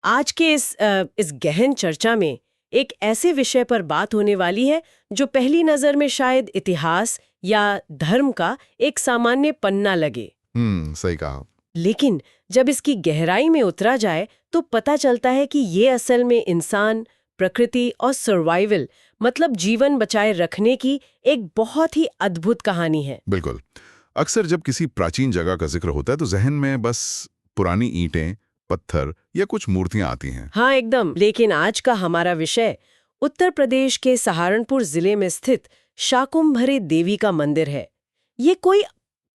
आज के इस गहन चर्चा में एक ऐसे विषय पर बात होने वाली है जो पहली नजर में शायद इतिहास या धर्म का एक सामान्य पन्ना लगे। सही कहा। लेकिन जब इसकी गहराई में उतरा जाए तो पता चलता है कि ये असल में इंसान, प्रकृति और सर्वाइवल मतलब जीवन बचाए रखने की एक बहुत ही अद्भुत कहानी है। बिल्कुल। अक्सर जब किसी प्राचीन जगह का जिक्र होता है तो जहन में बस पुरानी ईंटें, पत्थर या कुछ मूर्तियां आती हैं। हाँ एकदम। लेकिन आज का हमारा विषय उत्तर प्रदेश के सहारनपुर जिले में स्थित शाकुंभरी देवी का मंदिर है। ये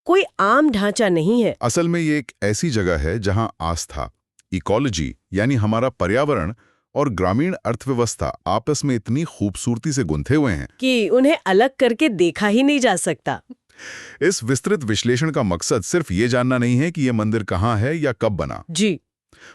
कोई आम ढांचा नहीं है। असल में ये एक ऐसी जगह है जहां आस्था, इकोलॉजी यानी हमारा पर्यावरण और ग्रामीण अर्थव्यवस्था आपस में इतनी खूबसूरती से गुंथे हुए हैं कि उन्हें अलग करके देखा ही नहीं जा सकता। इस विस्तृत विश्लेषण का मकसद सिर्फ ये जानना नहीं है कि ये मंदिर कहाँ है या कब बना। जी।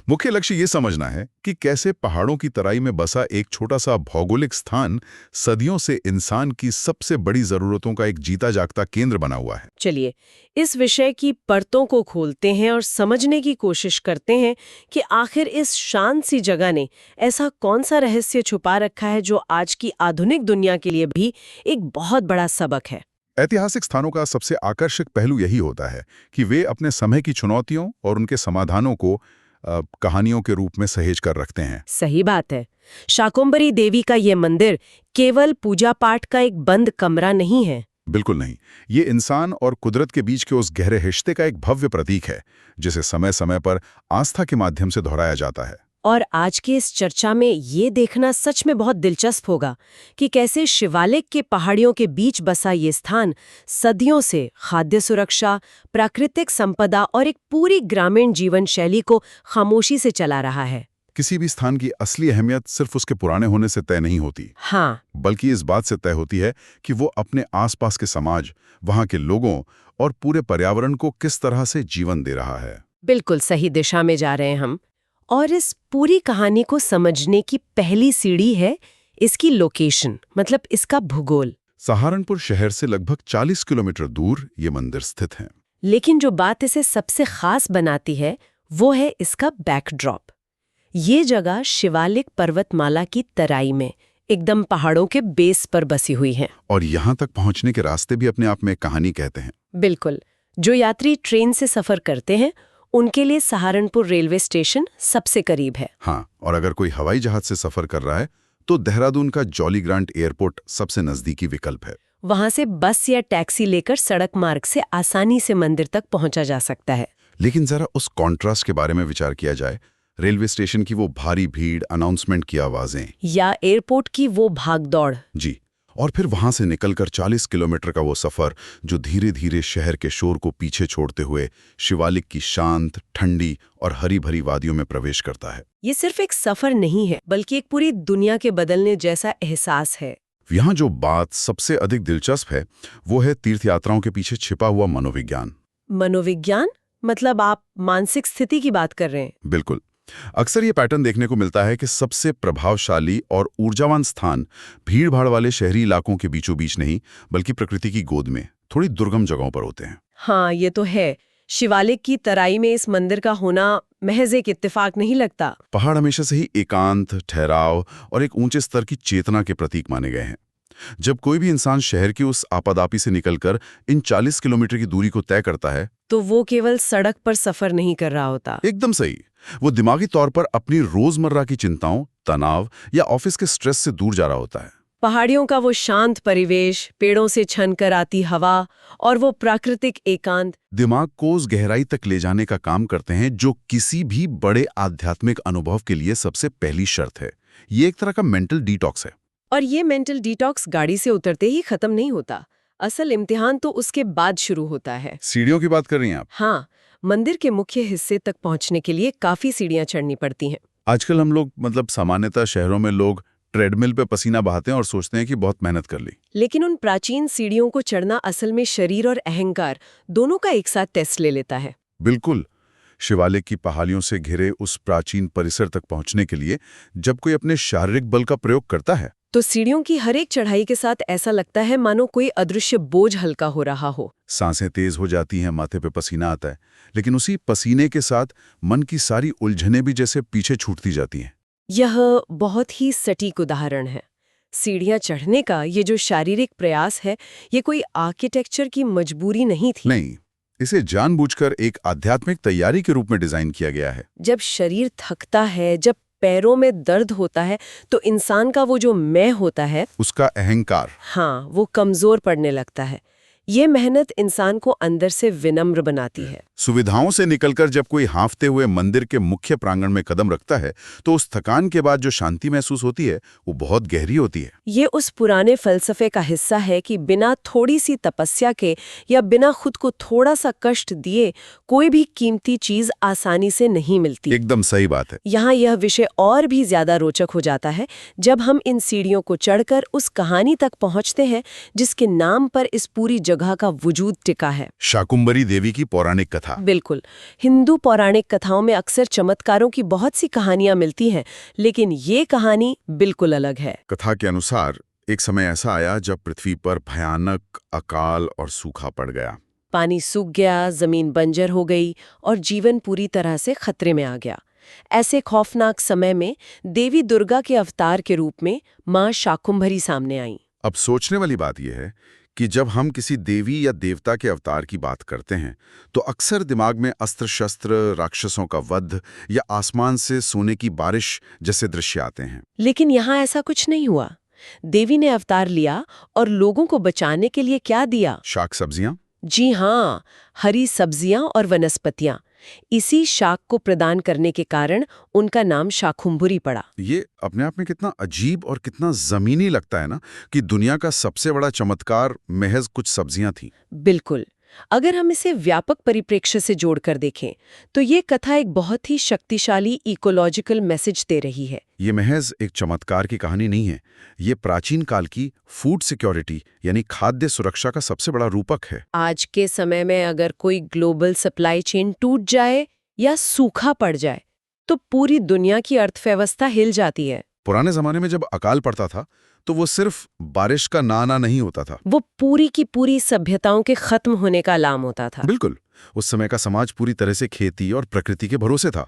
मुख्य लक्ष्य ये समझना है कि कैसे पहाड़ों की तराई में बसा एक छोटा सा भौगोलिक स्थान सदियों से इंसान की सबसे बड़ी जरूरतों का एक जीता जागता केंद्र बना हुआ है। चलिए इस विषय की परतों को खोलते हैं और समझने की कोशिश करते हैं कि आखिर इस शांत सी जगह ने ऐसा कौन सा रहस्य छुपा रखा है जो आज की आधुनिक दुनिया के लिए भी एक बहुत बड़ा सबक है। ऐतिहासिक स्थानों का सबसे आकर्षक पहलू यही होता है कि वे अपने समय की चुनौतियों और उनके समाधानों को कहानियों के रूप में सहेज कर रखते हैं। सही बात है। शाकुंभरी देवी का ये मंदिर केवल पूजा पाठ का एक बंद कमरा नहीं है। बिल्कुल नहीं। ये इंसान और कुदरत के बीच के उस गहरे रिश्ते का एक भव्य प्रतीक है जिसे समय समय पर आस्था के माध्यम से दोहराया जाता है। और आज की इस चर्चा में ये देखना सच में बहुत दिलचस्प होगा कि कैसे शिवालिक के पहाड़ियों के बीच बसा ये स्थान सदियों से खाद्य सुरक्षा, प्राकृतिक संपदा और एक पूरी ग्रामीण जीवन शैली को खामोशी से चला रहा है। किसी भी स्थान की असली अहमियत सिर्फ उसके पुराने होने से तय नहीं होती। हाँ, बल्कि इस बात से तय होती है कि वो अपने आसपास के समाज, वहाँ के लोगों और पूरे पर्यावरण को किस तरह से जीवन दे रहा है। बिल्कुल सही दिशा में जा रहे हैं हम। और इस पूरी कहानी को समझने की पहली सीढ़ी है इसकी लोकेशन, मतलब इसका भूगोल। सहारनपुर शहर से लगभग 40 किलोमीटर दूर ये मंदिर स्थित है। लेकिन जो बात इसे सबसे खास बनाती है वो है इसका बैकड्रॉप। ये जगह शिवालिक पर्वतमाला की तराई में एकदम पहाड़ों के बेस पर बसी हुई है। और यहाँ तक पहुँचने के रास्ते भी अपने आप में एक कहानी कहते हैं। बिल्कुल। जो यात्री ट्रेन से सफर करते हैं उनके लिए सहारनपुर रेलवे स्टेशन सबसे करीब है। हाँ, और अगर कोई हवाई जहाज से सफर कर रहा है तो देहरादून का जॉली ग्रांट एयरपोर्ट सबसे नजदीकी विकल्प है। वहां से बस या टैक्सी लेकर सड़क मार्ग से आसानी से मंदिर तक पहुंचा जा सकता है। लेकिन जरा उस कॉन्ट्रास्ट के बारे में विचार किया जाए। रेलवे स्टेशन की वो भारी भीड़, अनाउंसमेंट की आवाजें, या एयरपोर्ट की वो भागदौड़। जी, और फिर वहां से निकलकर 40 किलोमीटर का वो सफर जो धीरे धीरे शहर के शोर को पीछे छोड़ते हुए शिवालिक की शांत, ठंडी और हरी भरी वादियों में प्रवेश करता है। ये सिर्फ एक सफर नहीं है बल्कि एक पूरी दुनिया के बदलने जैसा एहसास है। यहाँ जो बात सबसे अधिक दिलचस्प है वो है तीर्थयात्राओं के पीछे छिपा हुआ मनोविज्ञान। मनोविज्ञान मतलब आप मानसिक स्थिति की बात कर रहे हैं? बिल्कुल। अक्सर ये पैटर्न देखने को मिलता है कि सबसे प्रभावशाली और ऊर्जावान स्थान भीड़-भाड़ वाले शहरी इलाकों के बीचों बीच नहीं, बल्कि प्रकृति की गोद में थोड़ी दुर्गम जगहों पर होते हैं। हाँ, ये तो है। शिवालिक की तराई में इस मंदिर का होना महज एक इत्तेफाक नहीं लगता। पहाड़ हमेशा से ही एकांत, ठहराव और एक ऊंचे स्तर की चेतना के प्रतीक माने गए हैं। जब कोई भी इंसान शहर की उस आपादापी से निकलकर इन 40 किलोमीटर की दूरी को तय करता है तो वो केवल सड़क पर सफर नहीं कर रहा होता। एकदम सही, वो दिमागी तौर पर अपनी रोजमर्रा की चिंताओं, तनाव या ऑफिस के स्ट्रेस से दूर जा रहा होता है। पहाड़ियों का वो शांत परिवेश, पेड़ों से छन कर आती हवा और वो प्राकृतिक एकांत दिमाग को उस गहराई तक ले जाने का काम करते हैं जो किसी भी बड़े आध्यात्मिक अनुभव के लिए सबसे पहली शर्त है। ये एक तरह का मेंटल डिटॉक्स है। और ये मेंटल डिटॉक्स गाड़ी से उतरते ही खत्म नहीं होता। असल इम्तिहान तो उसके बाद शुरू होता है। सीढ़ियों की बात कर रही हैं आप? हाँ, मंदिर के मुख्य हिस्से तक पहुंचने के लिए काफी सीढ़ियां चढ़नी पड़ती हैं। आजकल हम लोग सामान्यतः शहरों में लोग ट्रेडमिल पे पसीना बहाते हैं और सोचते हैं कि बहुत मेहनत कर ली। लेकिन उन प्राचीन सीढ़ियों को चढ़ना असल में शरीर और अहंकार दोनों का एक साथ टेस्ट ले लेता है। बिल्कुल। शिवालिक की पहाड़ियों से घिरे उस प्राचीन परिसर तक पहुंचने के लिए जब कोई अपने शारीरिक बल का प्रयोग करता है तो सीढ़ियों की हर एक चढ़ाई के साथ ऐसा लगता है मानो कोई अदृश्य बोझ हल्का हो रहा हो। सांसें तेज हो जाती हैं, माथे पे पसीना आता है, लेकिन उसी पसीने के साथ मन की सारी उलझनें भी जैसे पीछे छूटती जाती हैं। यह बहुत ही सटीक उदाहरण है। सीढ़ियां चढ़ने का ये जो शारीरिक प्रयास है, ये कोई आर्किटेक्चर की मजबूरी नहीं थी। नहीं, इसे जानबूझकर एक आध्यात्मिक तैयारी के रूप में डिजाइन किया गया है। जब शरीर थकता है, जब पैरों में दर्द होता है, तो इंसान का वो जो मैं होता है, उसका अहंकार, हाँ, वो कमजोर पड़ने लगता है। ये मेहनत इंसान को अंदर से विनम्र बनाती है। सुविधाओं से निकलकर जब कोई हाँफते हुए मंदिर के मुख्य प्रांगण में कदम रखता है तो उस थकान के बाद जो शांति महसूस होती है वो बहुत गहरी होती है। ये उस पुराने फलसफे का हिस्सा है कि बिना थोड़ी सी तपस्या के या बिना खुद को थोड़ा सा कष्ट दिए कोई भी कीमती चीज आसानी से नहीं मिलती। एकदम सही बात है। यहाँ यह विषय और भी ज्यादा रोचक हो जाता है जब हम इन सीढ़ियों को चढ़कर उस कहानी तक पहुंचते हैं जिसके नाम पर इस पूरी जगह का वजूद टिका है। शाकुंभरी देवी की पौराणिक कथा। बिल्कुल। हिंदू पौराणिक कथाओं में अक्सर चमत्कारों की बहुत सी कहानियां मिलती हैं, लेकिन ये कहानी बिल्कुल अलग है। कथा के अनुसार एक समय ऐसा आया जब पृथ्वी पर भयानक अकाल और सूखा पड़ गया। पानी सूख गया, जमीन बंजर हो गई और जीवन पूरी तरह से खतरे में आ गया। ऐसे खौफनाक समय में देवी दुर्गा के अवतार के रूप में मां शाकुंभरी सामने आईं। अब सोचने वाली बात यह है कि जब हम किसी देवी या देवता के अवतार की बात करते हैं तो अक्सर दिमाग में अस्त्र शस्त्र, राक्षसों का वध या आसमान से सोने की बारिश जैसे दृश्य आते हैं। लेकिन यहाँ ऐसा कुछ नहीं हुआ। देवी ने अवतार लिया और लोगों को बचाने के लिए क्या दिया? शाक सब्जियां। जी हाँ, हरी सब्जियां और वनस्पतियां। इसी शाक को प्रदान करने के कारण उनका नाम शाकुंभरी पड़ा। ये अपने आप में कितना अजीब और कितना जमीनी लगता है ना कि दुनिया का सबसे बड़ा चमत्कार महज कुछ सब्जियां थी। बिल्कुल। अगर हम इसे व्यापक परिप्रेक्ष्य से जोड़कर देखें तो ये कथा एक बहुत ही शक्तिशाली इकोलॉजिकल मैसेज दे रही है। ये महज एक चमत्कार की कहानी नहीं है, ये प्राचीन काल की फूड सिक्योरिटी यानी खाद्य सुरक्षा का सबसे बड़ा रूपक है। आज के समय में अगर कोई ग्लोबल सप्लाई चेन टूट जाए या सूखा पड़ जाए तो पूरी दुनिया की अर्थव्यवस्था हिल जाती है। पुराने जमाने में जब अकाल पड़ता था तो वो सिर्फ बारिश का ना आना नहीं होता था, वो पूरी की पूरी सभ्यताओं के खत्म होने का अलार्म होता था। बिल्कुल। उस समय का समाज पूरी तरह से खेती और प्रकृति के भरोसे था।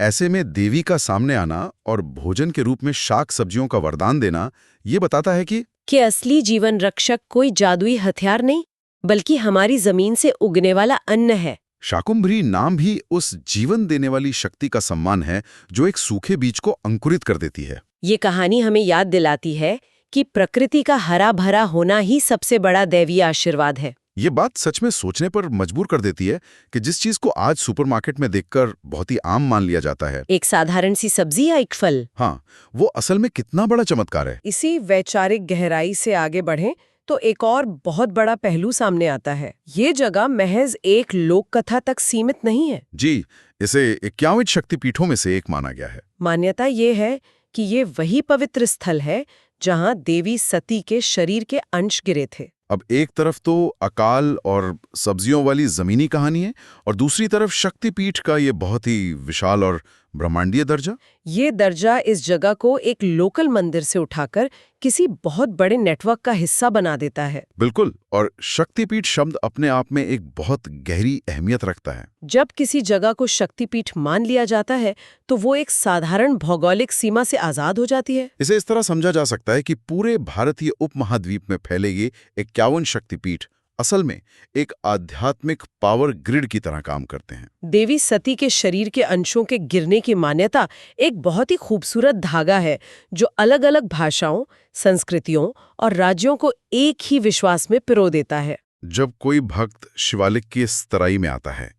ऐसे में देवी का सामने आना और भोजन के रूप में शाक सब्जियों का वरदान देना ये बताता है कि असली जीवन रक्षक कोई जादुई हथियार नहीं बल्कि हमारी जमीन से उगने वाला अन्न है। शाकुंभरी नाम भी उस जीवन देने वाली शक्ति का सम्मान है जो एक सूखे बीज को अंकुरित कर देती है। ये कहानी हमें याद दिलाती है कि प्रकृति का हरा भरा होना ही सबसे बड़ा दैवीय आशीर्वाद है। ये बात सच में सोचने पर मजबूर कर देती है कि जिस चीज को आज सुपरमार्केट में देखकर बहुत ही आम मान लिया जाता है, एक साधारण सी सब्जी या एक फल, हाँ, वो असल में कितना बड़ा चमत्कार है। इसी वैचारिक गहराई से आगे बढ़ें तो एक और बहुत बड़ा पहलू सामने आता है। ये जगह महज एक लोक कथा तक सीमित नहीं है। जी, इसे 51 शक्तिपीठों में से एक माना गया है। मान्यता ये है कि ये वही पवित्र स्थल है जहां देवी सती के शरीर के अंश गिरे थे। अब एक तरफ तो अकाल और सब्जियों वाली जमीनी कहानी है और दूसरी तरफ शक्तिपीठ का ये बहुत ही विशाल और ब्रह्मांडीय दर्जा। ये दर्जा इस जगह को एक लोकल मंदिर से उठाकर किसी बहुत बड़े नेटवर्क का हिस्सा बना देता है। बिल्कुल, और शक्तिपीठ शब्द अपने आप में एक बहुत गहरी अहमियत रखता है। जब किसी जगह को शक्तिपीठ मान लिया जाता है तो वो एक साधारण भौगोलिक सीमा से आजाद हो जाती है। इसे इस तरह समझा जा सकता है कि पूरे भारतीय उपमहाद्वीप में फैले ये 51 शक्तिपीठ असल में एक आध्यात्मिक पावर ग्रिड की तरह काम करते हैं। देवी सती के शरीर के अंशों के गिरने की मान्यता एक बहुत ही खूबसूरत धागा है जो अलग-अलग भाषाओं, संस्कृतियों और राज्यों को एक ही विश्वास में पिरो देता है। जब कोई भक्त शिवालिक की इस तराई में आता है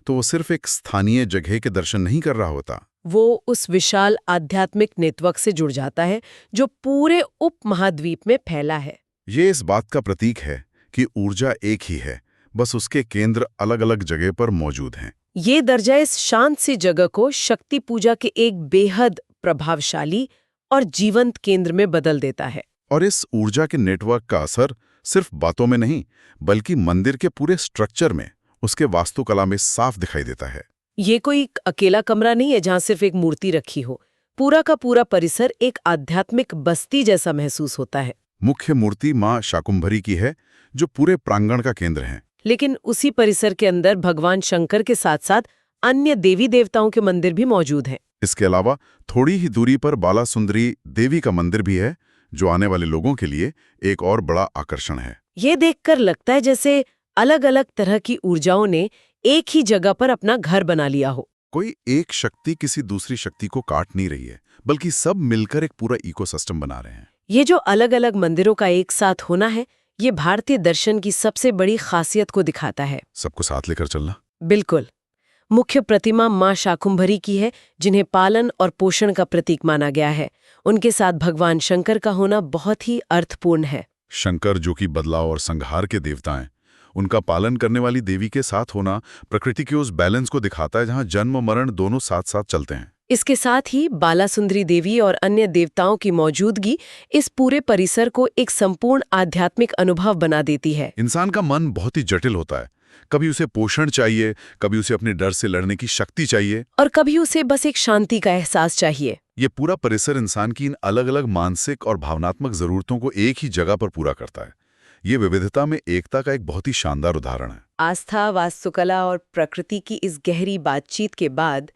तो वो सिर्फ एक स्थानीय जगह के दर्शन नहीं कर रहा होता, वो उस विशाल आध्यात्मिक नेटवर्क से जुड़ जाता है जो पूरे उपमहाद्वीप में फैला है। ये इस बात का प्रतीक है कि ऊर्जा एक ही है, बस उसके केंद्र अलग-अलग जगह पर मौजूद हैं। ये दर्जा इस शांत सी जगह को शक्ति पूजा के एक बेहद प्रभावशाली और जीवंत केंद्र में बदल देता है। और इस ऊर्जा के नेटवर्क का असर सिर्फ बातों में नहीं बल्कि मंदिर के पूरे स्ट्रक्चर में, उसके वास्तुकला में साफ दिखाई देता है। ये कोई अकेला कमरा नहीं है जहां सिर्फ एक मूर्ति रखी हो। पूरा का पूरा परिसर एक आध्यात्मिक बस्ती जैसा महसूस होता है। मुख्य मूर्ति माँ शाकुंभरी की है, जो पूरे प्रांगण का केंद्र है। लेकिन उसी परिसर के अंदर भगवान शंकर के साथ साथ अन्य देवी देवताओं के मंदिर भी मौजूद हैं। इसके अलावा थोड़ी ही दूरी पर बाला सुंदरी देवी का मंदिर भी है, जो आने वाले लोगों के लिए एक और बड़ा आकर्षण है। ये देखकर लगता है जैसे अलग अलग तरह की ऊर्जाओं ने एक ही जगह पर अपना घर बना लिया हो। कोई एक शक्ति किसी दूसरी शक्ति को काट नहीं रही है, बल्कि सब मिलकर एक पूरा इकोसिस्टम बना रहे हैं। ये जो अलग अलग मंदिरों का एक साथ होना है, ये भारतीय दर्शन की सबसे बड़ी खासियत को दिखाता है। सबको साथ लेकर चलना। बिल्कुल। मुख्य प्रतिमा मां शाकुंभरी की है, जिन्हें पालन और पोषण का प्रतीक माना गया है। उनके साथ भगवान शंकर का होना बहुत ही अर्थपूर्ण है। शंकर, जो कि बदलाव और संहार के देवता हैं, उनका पालन करने वाली देवी के साथ होना प्रकृति के उस बैलेंस को दिखाता है जहां जन्म मरण दोनों साथ साथ चलते हैं। इसके साथ ही बाला सुंदरी देवी और अन्य देवताओं की मौजूदगी इस पूरे परिसर को एक संपूर्ण आध्यात्मिक अनुभव बना देती है। इंसान का मन बहुत ही जटिल होता है। कभी उसे पोषण चाहिए, कभी उसे अपने डर से लड़ने की शक्ति चाहिए, और कभी उसे बस एक शांति का एहसास चाहिए। ये पूरा परिसर इंसान की इन अलग अलग मानसिक और भावनात्मक जरूरतों को एक ही जगह पर पूरा करता है। ये विविधता में एकता का एक बहुत ही शानदार उदाहरण है। आस्था, वास्तुकला और प्रकृति की इस गहरी बातचीत के बाद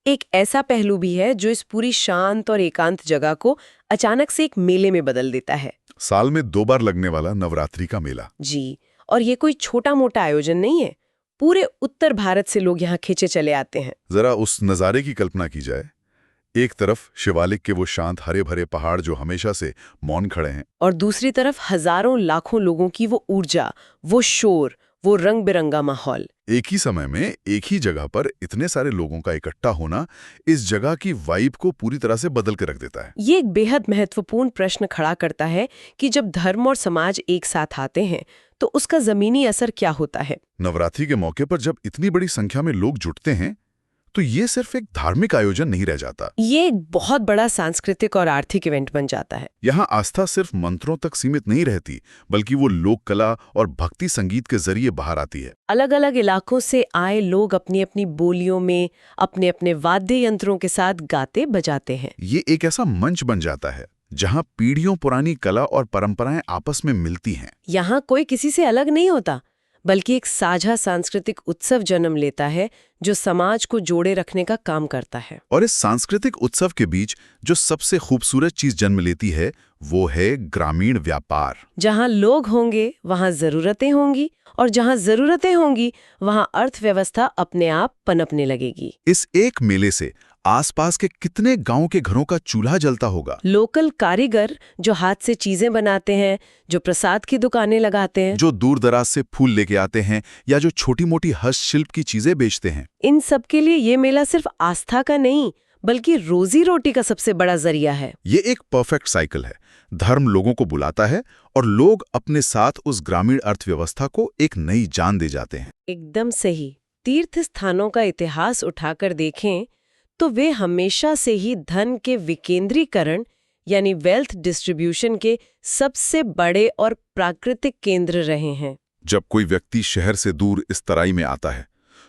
एक ऐसा पहलू भी है जो इस पूरी शांत और एकांत जगह को अचानक से एक मेले में बदल देता है। साल में 2 बार लगने वाला नवरात्रि का मेला। जी, और ये कोई छोटा मोटा आयोजन नहीं है। पूरे उत्तर भारत से लोग यहाँ खींचे चले आते हैं। जरा उस नज़ारे की कल्पना की जाए। एक तरफ शिवालिक के वो शांत हरे भरे पहाड़ जो हमेशा से मौन खड़े हैं, और दूसरी तरफ हजारों लाखों लोगों की वो ऊर्जा, वो शोर, वो रंग बिरंगा माहौल। एक ही समय में एक ही जगह पर इतने सारे लोगों का इकट्ठा होना इस जगह की वाइब को पूरी तरह से बदल के रख देता है। ये एक बेहद महत्वपूर्ण प्रश्न खड़ा करता है कि जब धर्म और समाज एक साथ आते हैं तो उसका जमीनी असर क्या होता है। नवरात्रि के मौके पर जब इतनी बड़ी संख्या में लोग जुटते हैं तो ये सिर्फ एक धार्मिक आयोजन नहीं रह जाता। ये एक बहुत बड़ा सांस्कृतिक और आर्थिक इवेंट बन जाता है। यहाँ आस्था सिर्फ मंत्रों तक सीमित नहीं रहती, बल्कि वो लोक कला और भक्ति संगीत के जरिए बाहर आती है। अलग अलग इलाकों से आए लोग अपनी अपनी बोलियों में अपने अपने वाद्य यंत्रों के साथ गाते बजाते हैं। ये एक ऐसा मंच बन जाता है जहाँ पीढ़ियों पुरानी कला और परंपराएं आपस में मिलती हैं। यहाँ कोई किसी से अलग नहीं होता, बल्कि एक साझा सांस्कृतिक उत्सव जन्म लेता है जो समाज को जोड़े रखने का काम करता है। और इस सांस्कृतिक उत्सव के बीच जो सबसे खूबसूरत चीज जन्म लेती है वो है ग्रामीण व्यापार। जहाँ लोग होंगे वहाँ जरूरतें होंगी, और जहाँ जरूरतें होंगी वहाँ अर्थव्यवस्था अपने आप पनपने लगेगी। इस एक मेले से आसपास के कितने गांव के घरों का चूल्हा जलता होगा। लोकल कारीगर जो हाथ से चीजें बनाते हैं, जो प्रसाद की दुकानें लगाते हैं, जो दूर दराज से फूल लेके आते हैं, या जो छोटी मोटी हस्तशिल्प की चीजें बेचते हैं, इन सब के लिए ये मेला सिर्फ आस्था का नहीं बल्कि रोजी रोटी का सबसे बड़ा जरिया है। ये एक परफेक्ट साइकिल है। धर्म लोगों को बुलाता है और लोग अपने साथ उस ग्रामीण अर्थव्यवस्था को एक नई जान दे जाते हैं। एकदम सही। तीर्थ स्थानों का इतिहास उठाकर देखें तो वे हमेशा से ही धन के विकेंद्रीकरण यानी वेल्थ डिस्ट्रीब्यूशन के सबसे बड़े और प्राकृतिक केंद्र रहे हैं। जब कोई व्यक्ति शहर से दूर इस तराई में आता है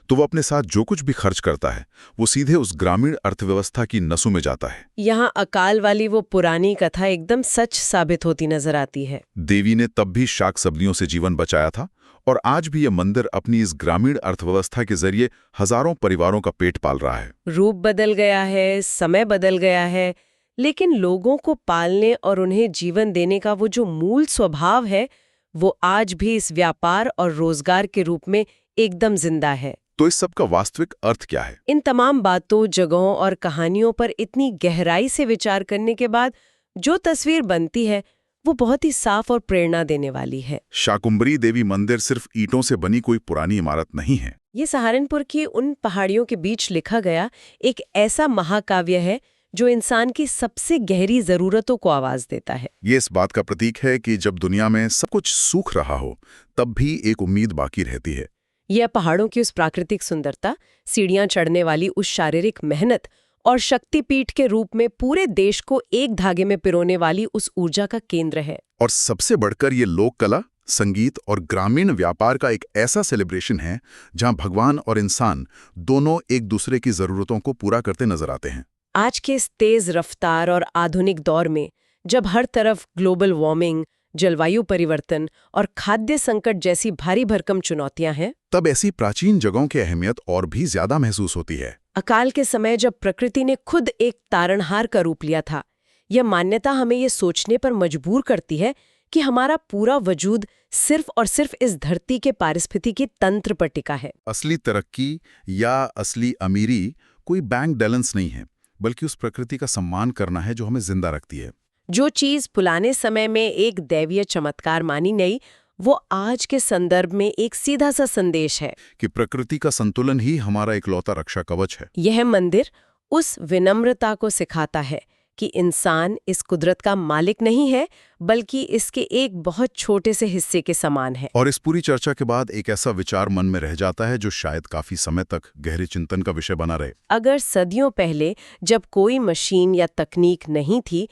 तो वो अपने साथ जो कुछ भी खर्च करता है वो सीधे उस ग्रामीण अर्थव्यवस्था की नसों में जाता है। यहाँ अकाल वाली वो पुरानी कथा एकदम सच साबित होती नजर आती है। देवी ने तब भी शाक सब्जियों से जीवन बचाया था, और आज भी ये मंदिर अपनी इस ग्रामीण अर्थव्यवस्था के जरिए हजारों परिवारों का पेट पाल रहा है। रूप बदल गया है, समय बदल गया है, लेकिन लोगों को पालने और उन्हें जीवन देने का वो जो मूल स्वभाव है वो आज भी इस व्यापार और रोजगार के रूप में एकदम जिंदा है। तो इस सब का वास्तविक अर्थ क्या है? इन तमाम बातों, जगहों और कहानियों पर इतनी गहराई से विचार करने के बाद जो तस्वीर बनती है वो बहुत ही साफ और प्रेरणा देने वाली है। शाकुंभरी देवी मंदिर सिर्फ ईंटों से बनी कोई पुरानी इमारत नहीं है। ये सहारनपुर की उन पहाड़ियों के बीच लिखा गया एक ऐसा महाकाव्य है जो इंसान की सबसे गहरी जरूरतों को आवाज देता है। ये इस बात का प्रतीक है कि जब दुनिया में सब कुछ सूख रहा हो तब भी एक उम्मीद बाकी रहती है। यह पहाड़ों की उस प्राकृतिक सुंदरता, सीढ़ियां चढ़ने वाली उस शारीरिक मेहनत और शक्तिपीठ के रूप में पूरे देश को एक धागे में पिरोने वाली उस ऊर्जा का केंद्र है। और सबसे बढ़कर ये लोक कला संगीत और ग्रामीण व्यापार का एक ऐसा सेलिब्रेशन है जहां भगवान और इंसान दोनों एक दूसरे की जरूरतों को पूरा करते नजर आते हैं। आज के इस तेज रफ्तार और आधुनिक दौर में जब हर तरफ ग्लोबल वार्मिंग, जलवायु परिवर्तन और खाद्य संकट जैसी भारी भरकम चुनौतियां हैं, तब ऐसी प्राचीन जगहों की अहमियत और भी ज्यादा महसूस होती है। अकाल के समय जब प्रकृति ने खुद एक तारणहार का रूप लिया था, यह मान्यता हमें ये सोचने पर मजबूर करती है कि हमारा पूरा वजूद सिर्फ और सिर्फ इस धरती के पारिस्थितिकी तंत्र पर टिका है। असली तरक्की या असली अमीरी कोई बैंक बैलेंस नहीं है, बल्कि उस प्रकृति का सम्मान करना है जो हमें जिंदा रखती है। जो चीज पुराने समय में एक दैवीय चमत्कार मानी गई, वो आज के संदर्भ में एक सीधा सा संदेश है कि प्रकृति का संतुलन ही हमारा इकलौता रक्षा कवच है। यह मंदिर उस विनम्रता को सिखाता है कि इंसान इस कुदरत का मालिक नहीं है, बल्कि इसके एक बहुत छोटे से हिस्से के समान है। और इस पूरी चर्चा के बाद एक ऐसा विचार मन में रह जाता है जो शायद काफी समय तक गहरे चिंतन का विषय बना रहे। अगर सदियों पहले जब कोई मशीन या तकनीक नहीं थी,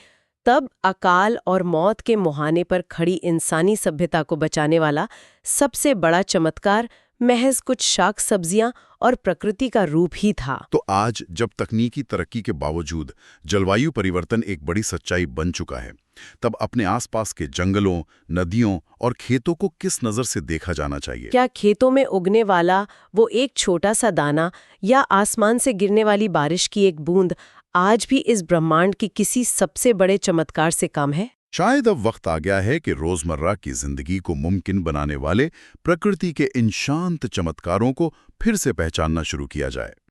तब अकाल और मौत के मुहाने पर खड़ी इंसानी सभ्यता को बचाने वाला सबसे बड़ा चमत्कार महज कुछ शाक सब्जियां और प्रकृति का रूप ही था, तो आज जब तकनीकी तरक्की के बावजूद जलवायु परिवर्तन एक बड़ी सच्चाई बन चुका है, तब अपने आसपास के जंगलों, नदियों और खेतों को किस नजर से देखा जाना चाहिए? क्या खेतों में उगने वाला वो एक छोटा सा दाना या आसमान से गिरने वाली बारिश की एक बूंद आज भी इस ब्रह्मांड की किसी सबसे बड़े चमत्कार से कम है? शायद अब वक्त आ गया है कि रोजमर्रा की जिंदगी को मुमकिन बनाने वाले प्रकृति के इन शांत चमत्कारों को फिर से पहचानना शुरू किया जाए।